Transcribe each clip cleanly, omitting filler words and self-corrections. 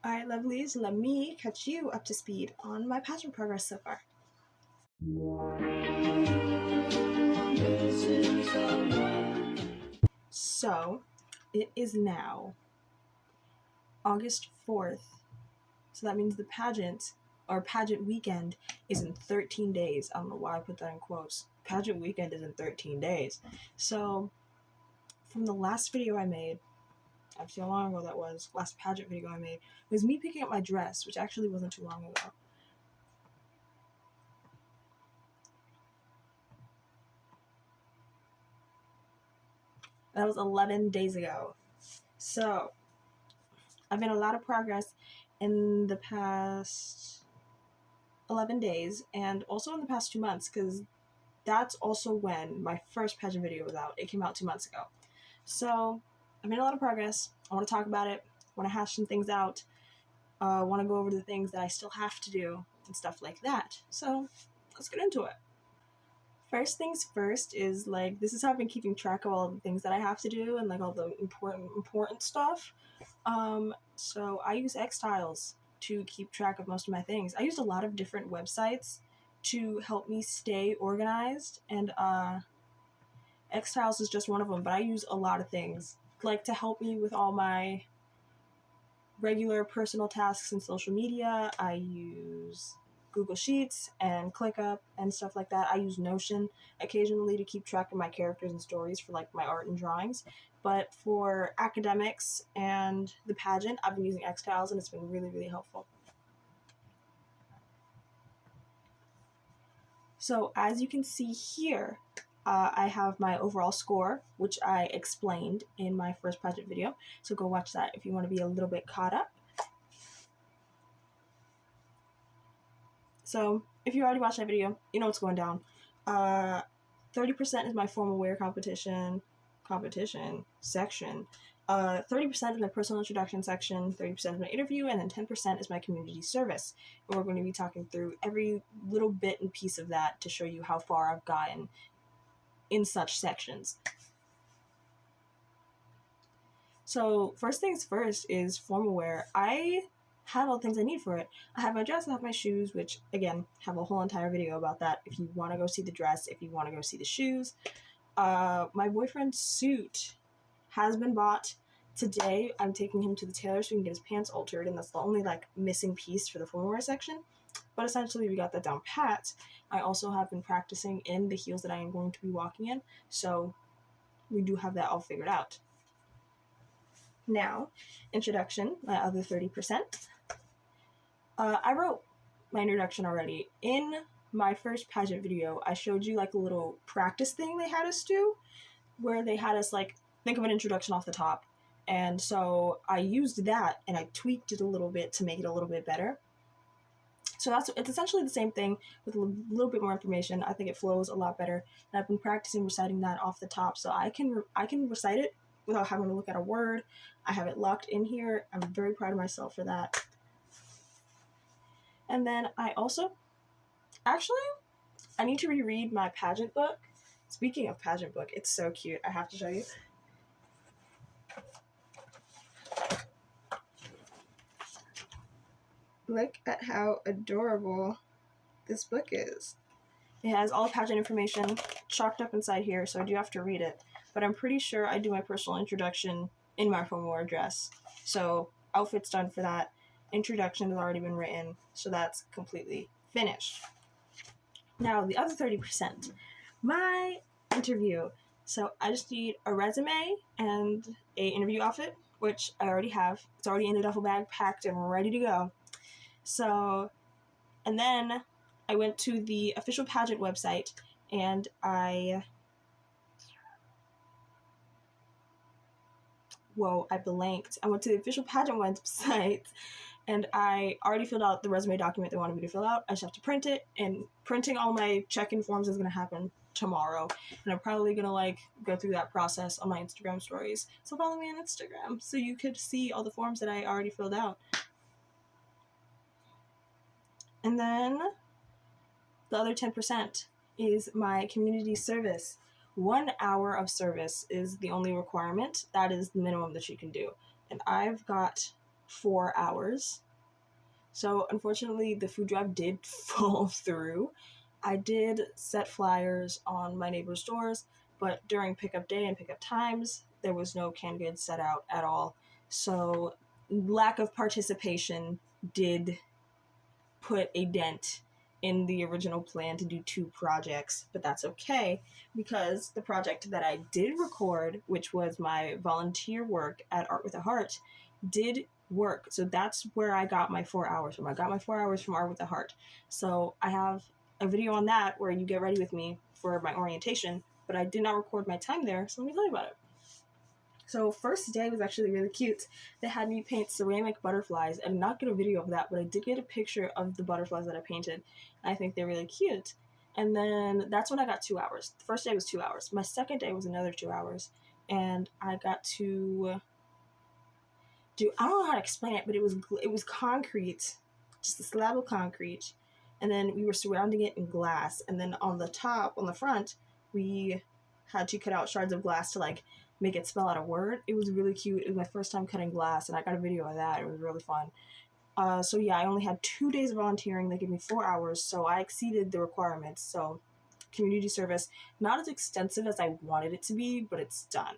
Alright, lovelies, let me catch you up to speed on my pageant progress so far. So, it is now August 4th, so that means the pageant weekend is in 13 days. I don't know why I put that in quotes. Pageant weekend is in 13 days. So, from the last video I made, I forget how long ago that was, last pageant video I made, was me picking up my dress, which actually wasn't too long ago. That was 11 days ago. So, I've made a lot of progress in the past 11 days and also in the past 2 months, because that's also when my first pageant video was out. It came out 2 months ago. So, I've made a lot of progress. I want to talk about it. I want to hash some things out. I want to go over the things that I still have to do and stuff like that. So, let's get into it. First things first is, this is how I've been keeping track of all the things that I have to do and all the important stuff. So I use Xtiles to keep track of most of my things. I used a lot of different websites to help me stay organized, and Xtiles is just one of them, but I use a lot of things to help me with all my regular personal tasks in social media. I use Google Sheets and ClickUp and stuff like that. I use Notion occasionally to keep track of my characters and stories for my art and drawings. But for academics and the pageant, I've been using Xtiles, and it's been really, really helpful. So as you can see here, I have my overall score, which I explained in my first pageant video. So go watch that if you want to be a little bit caught up. So if you already watched that video, you know what's going down. 30% is my formal wear competition section. 30% is my personal introduction section, 30% is my interview, and then 10% is my community service. And we're going to be talking through every little bit and piece of that to show you how far I've gotten in such sections. So first things first is formal wear. I have all the things I need for it. I have my dress, I have my shoes, which again, have a whole entire video about that if you want to go see the dress, if you want to go see the shoes. My boyfriend's suit has been bought. Today, I'm taking him to the tailor so we can get his pants altered, and that's the only missing piece for the formal wear section. But essentially, we got that down pat. I also have been practicing in the heels that I am going to be walking in, so we do have that all figured out. Now, introduction, my other 30%. I wrote my introduction already. In my first pageant video, I showed you a little practice thing they had us do, where they had us think of an introduction off the top. And so I used that and I tweaked it a little bit to make it a little bit better. So it's essentially the same thing with a little bit more information. I think it flows a lot better. And I've been practicing reciting that off the top, so I can recite it without having to look at a word. I have it locked in here. I'm very proud of myself for that. And then I need to reread my pageant book. Speaking of pageant book, it's so cute. I have to show you. Look at how adorable this book is. It has all pageant information chalked up inside here, so I do have to read it. But I'm pretty sure I do my personal introduction in my formal wear dress. So outfit's done for that. Introduction has already been written, so that's completely finished. Now, the other 30%, my interview. So I just need a resume and a interview outfit, which I already have. It's already in a duffel bag, packed and ready to go. So, and then I went to the official pageant website and I blanked. I went to the official pageant website and I already filled out the resume document they wanted me to fill out. I just have to print it, and printing all my check-in forms is going to happen tomorrow. And I'm probably going to go through that process on my Instagram stories. So follow me on Instagram so you could see all the forms that I already filled out. And then the other 10% is my community service. 1 hour of service is the only requirement. That is the minimum that you can do. And I've got 4 hours. So unfortunately, the food drive did fall through. I did set flyers on my neighbor's doors, but during pickup day and pickup times, there was no canned goods set out at all. So lack of participation did put a dent in the original plan to do 2 projects, but that's okay because the project that I did record, which was my volunteer work at Art with a Heart, did work. So that's where I got my 4 hours from. I got my 4 hours from Art with a Heart. So I have a video on that where you get ready with me for my orientation, but I did not record my time there, so let me tell you about it. So first day was actually really cute. They had me paint ceramic butterflies. I did not get a video of that, but I did get a picture of the butterflies that I painted. I think they're really cute. And then that's when I got 2 hours. The first day was 2 hours. My second day was another 2 hours. And I got to do, I don't know how to explain it, but it was concrete, just a slab of concrete. And then we were surrounding it in glass. And then on the top, on the front, we had to cut out shards of glass to like make it spell out a word. It was really cute. It was my first time cutting glass, and I got a video of that. It was really fun. So yeah, I only had 2 days of volunteering. They gave me 4 hours, so I exceeded the requirements. So community service, not as extensive as I wanted it to be, but it's done.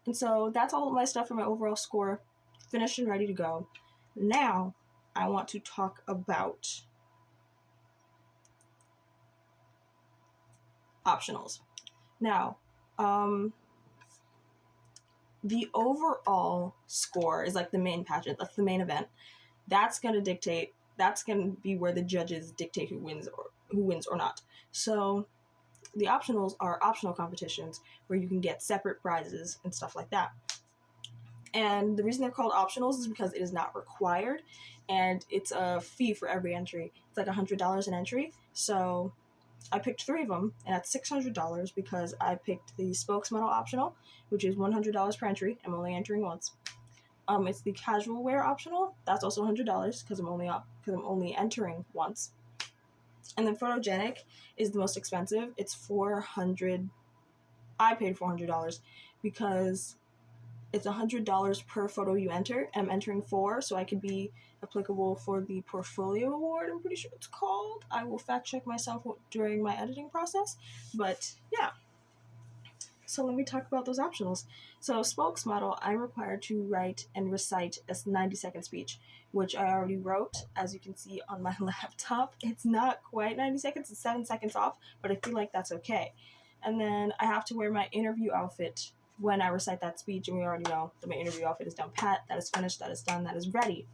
And so that's all of my stuff for my overall score. Finished and ready to go. Now, I want to talk about optionals. Now, the overall score is like the main pageant. That's the main event. That's going to be where the judges dictate who wins or not. So the optionals are optional competitions where you can get separate prizes and stuff like that. And the reason they're called optionals is because it is not required, and it's a fee for every entry. It's like $100 an entry. So I picked 3 of them, and that's $600 because I picked the spokesmodel optional, which is $100 per entry. I'm only entering once. It's the casual wear optional. That's also $100 because I'm only entering once. And then photogenic is the most expensive. It's $400. I paid $400 because it's $100 per photo you enter. I'm entering 4, so I could be applicable for the portfolio award. I'm pretty sure it's called. I will fact check myself during my editing process. But yeah. So let me talk about those optionals. So spokesmodel, I'm required to write and recite a 90-second speech, which I already wrote, as you can see on my laptop. It's not quite 90 seconds, it's 7 seconds off, but I feel like that's okay. And then I have to wear my interview outfit when I recite that speech, and we already know that my interview outfit is down pat, that is finished, that is done, that is ready.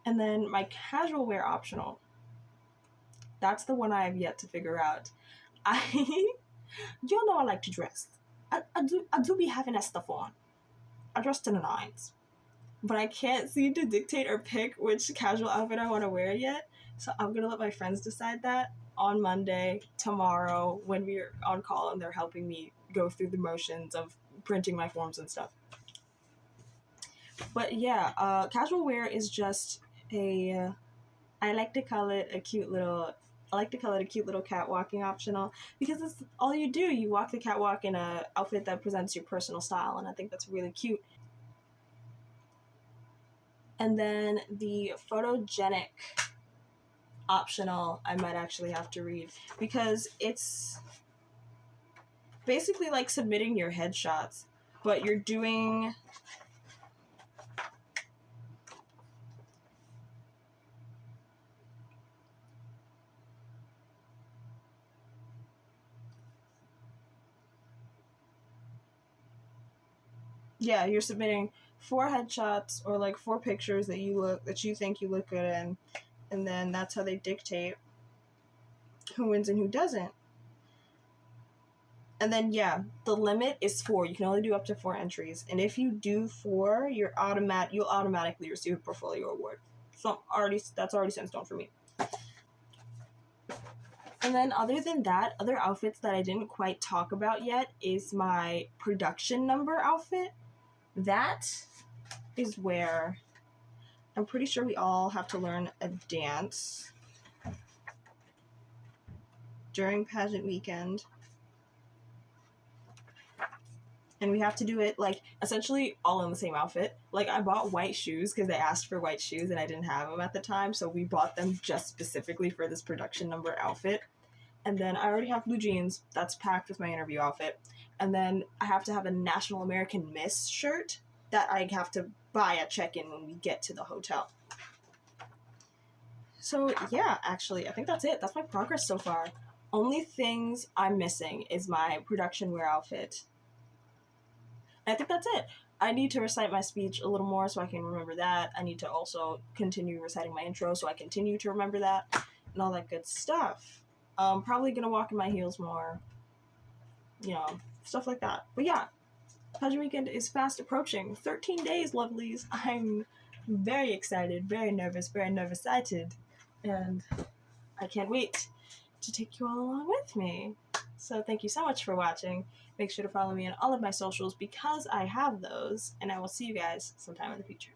And then my casual wear optional, that's the one I have yet to figure out. You know I like to dress. I do be having that stuff on. I dress to the nines. But I can't seem to dictate or pick which casual outfit I want to wear yet. So I'm going to let my friends decide that on Monday, tomorrow, when we're on call and they're helping me go through the motions of printing my forms and stuff. But yeah, casual wear is just I like to call it a cute little catwalking optional because it's all you do. You walk the catwalk in a outfit that presents your personal style, and I think that's really cute. And then the photogenic optional, I might actually have to read because it's basically like submitting your headshots, but you're doing you're submitting 4 headshots or like 4 pictures that you think you look good in, and then that's how they dictate who wins and who doesn't. And then the limit is 4. You can only do up to 4 entries, and if you do 4, you'll automatically receive a portfolio award. So that's already set in stone for me. And then other than that, other outfits that I didn't quite talk about yet is my production number outfit. That is where I'm pretty sure we all have to learn a dance during pageant weekend. and we have to do it like essentially all in the same outfit. Like I bought white shoes because they asked for white shoes and I didn't have them at the time, so we bought them just specifically for this production number outfit. And then I already have blue jeans that's packed with my interview outfit. And then I have to have a National American Miss shirt that I have to buy at check-in when we get to the hotel. So yeah, actually, I think that's it. That's my progress so far. Only things I'm missing is my production wear outfit. And I think that's it. I need to recite my speech a little more so I can remember that. I need to also continue reciting my intro so I continue to remember that and all that good stuff. I'm probably gonna walk in my heels more, you know, stuff like that. But yeah, pageant weekend is fast approaching. 13 days, lovelies. I'm very excited, very nervous, excited, and I can't wait to take you all along with me. So thank you so much for watching. Make sure to follow me on all of my socials because I have those, and I will see you guys sometime in the future.